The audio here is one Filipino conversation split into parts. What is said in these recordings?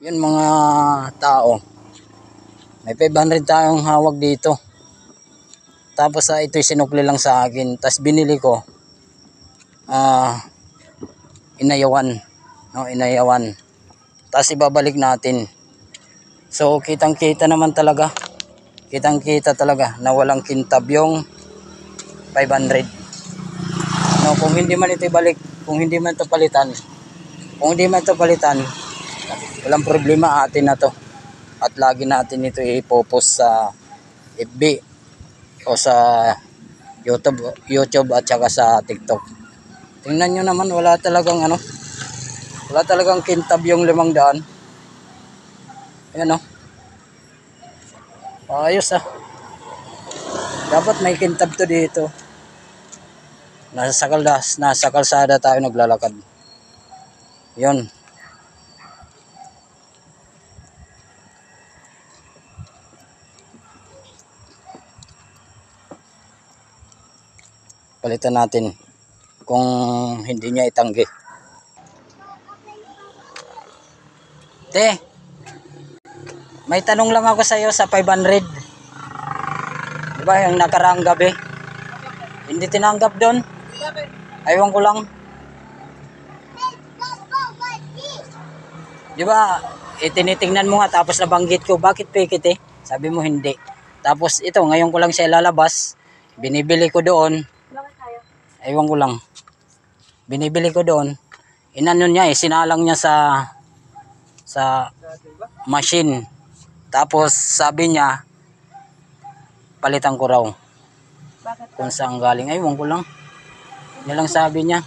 Yun mga tao. May 500 tayong hawag dito. Tapos ito'y sinukli lang sa akin. Tapos binili ko. Inayawan. No, inayawan. Tapos ibabalik natin. So kitang-kita naman talaga. Kitang-kita talaga na walang kintab yung 500. No, kung hindi man ito ibalik, kung hindi man ito palitan, walang problema, atin na to. At lagi natin ito ipopost sa FB o sa YouTube at saka sa TikTok. Tingnan nyo naman, wala talagang kintab yung 500. Ayan o. Ayos ah. Dapat may kintab to dito. Nasa kalsada tayo naglalakad. Yun. Palitan natin kung hindi niya itanggi. Te, may tanong lang ako sa iyo sa 500. Diba yung nakaraang gabi? Hindi tinanggap doon? Aywan ko lang. Diba, tinitingnan mo nga tapos nabanggit ko, bakit pikit eh? Sabi mo hindi. Tapos ito, ngayon ko lang siya lalabas. Binibili ko doon. Aywan ko lang. Binibili ko doon. Inano niya sinalang niya sa machine. Tapos sabi niya, palitan ko raw. Kung saan galing, aywan ko lang. Yan lang sabi niya.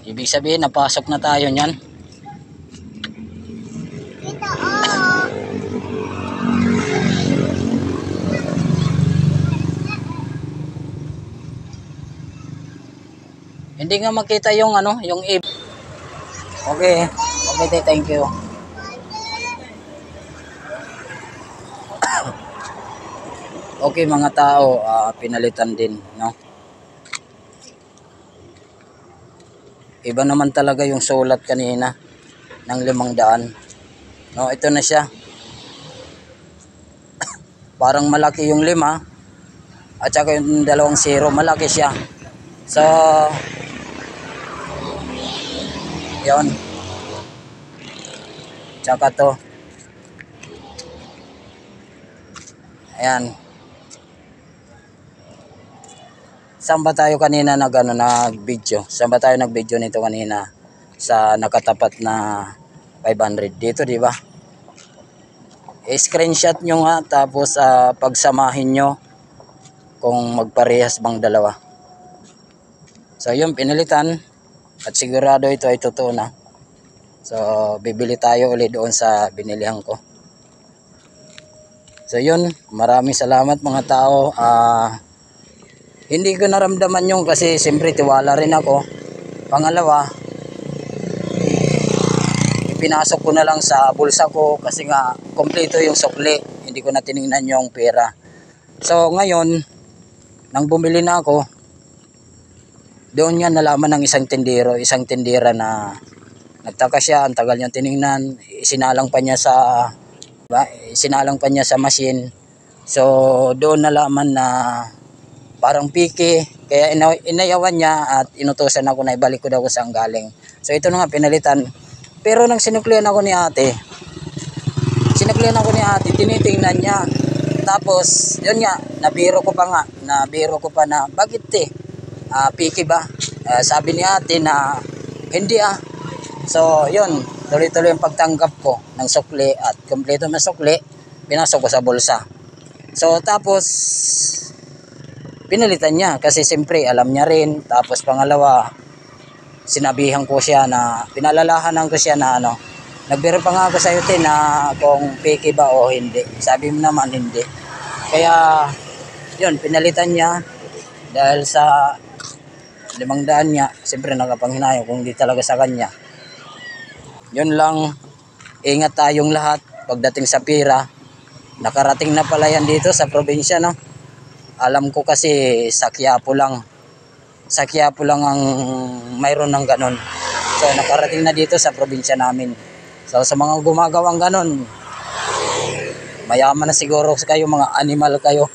Ibig sabihin, napasok na tayo niyan. Hindi nga makita yung yung if. Okay. Okay, thank you. Okay mga tao, pinalitan din, no? Iba naman talaga yung sulat kanina ng 500. No, ito na siya. Parang malaki yung 5 at saka yung 2 0, malaki siya. So, yun. Tsaka to. Ayan. Saan ba tayo kanina nag-video? Saan ba tayo nag-video nito kanina? Sa nakatapat na 500 dito, di ba? I-screenshot nyo nga tapos pagsamahin nyo kung magparehas bang dalawa. So yun, pinilitan at sigurado ito ay totoo na. So bibili tayo ulit doon sa binilihan ko. So yun, maraming salamat mga tao. Hindi ko naramdaman yung kasi siyempre tiwala rin ako. Pangalawa, pinasok ko na lang sa bulsa ko kasi nga kompleto yung sukli. Hindi ko na tiningnan yung pera. So ngayon, nang bumili na ako, doon nga nalaman ng isang tindera na nagtaka siya, ang tagal niyang tiningnan, isinalang pa niya sa machine. So doon nalaman na parang piki, kaya inayawan niya at inutusan ako na ibalik ko daw kung saan galing. So ito na nga, pinalitan. Pero nang sinuklian ako ni ate, tinitingnan niya. Tapos, yun nga, nabiro ko pa na, bakit piki ba? Sabi ni ate na, hindi ah. So, yun, tuloy-tuloy yung pagtanggap ko ng sukli at kompleto na sukli, pinasok ko sa bulsa. So, tapos, pinalitan niya kasi siyempre alam niya rin. Tapos pangalawa, sinabihan ko siya na, pinalalahanan ko siya na nagbiro pa nga ako sa iyo na kung piki ba o hindi. Sabi mo naman hindi. Kaya yun, pinalitan niya dahil sa 500 niya. Siyempre nakapanghinayang kung hindi talaga sa kanya. Yun lang, ingat tayong lahat pagdating sa pera. Nakarating na pala yan dito sa probinsya, no? Alam ko kasi sa Quiapo lang. Sa Quiapo lang ang mayroon ng ganon. So nakarating na dito sa probinsya namin. So sa mga gumagawang ganon, mayaman na siguro kayo, mga animal kayo.